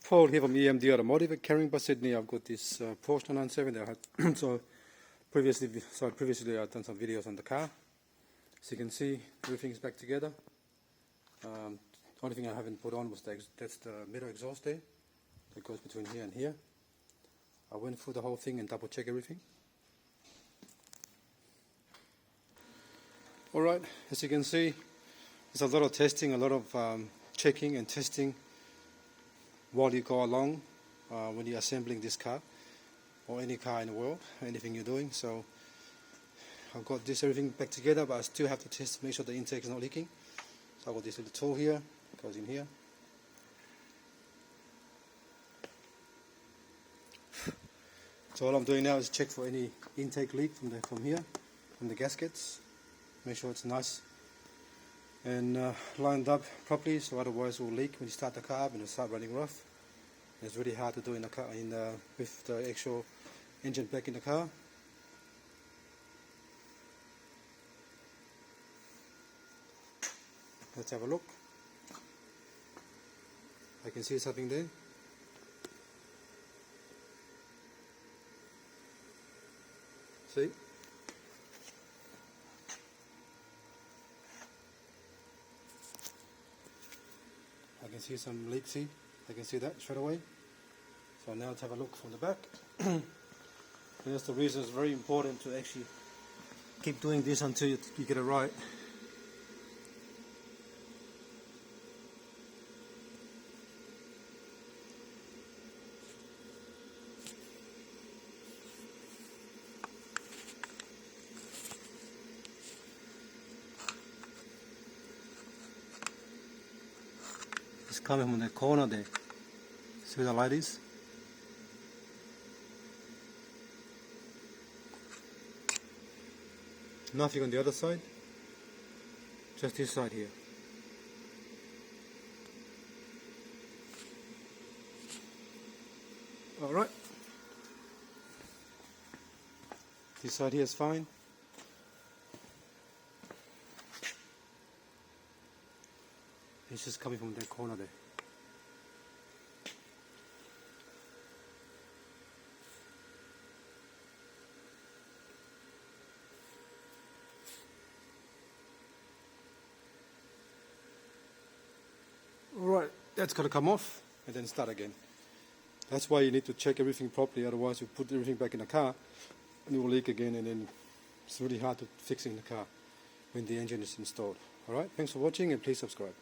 Paul here from EMD Automotive at Caringbah, Sydney. I've got this Porsche 997 that I had previously I've done some videos on the car. As you can see, everything's back together. Only thing I haven't put on was that's the middle exhaust there that goes between here and here. I went through the whole thing and double check everything. Alright, as you can see, there's a lot of testing, a lot of checking and testing while you go along when you're assembling this car or any car in the world, anything you're doing. So I've got everything back together, but I still have to test to make sure the intake is not leaking. So I've got this little tool here, goes in here. So all I'm doing now is check for any intake leak from here, from the gaskets. Make sure it's nice and lined up properly, so otherwise it will leak when you start the car and it'll start running rough. And it's really hard to do in the car with the actual engine back in the car. Let's have a look. I can see something there. See? I can see some leak, see? I can see that straight away. So now let's have a look from the back. And that's the reason it's very important to actually keep doing this until you get it right. It's coming from the corner there. See where the light is? Nothing on the other side, just this side here. Alright, this side here is fine. It's just coming from that corner there. Alright, that's got to come off and then start again. That's why you need to check everything properly, otherwise you put everything back in the car and it will leak again, and then it's really hard to fix in the car when the engine is installed. Alright, thanks for watching and please subscribe.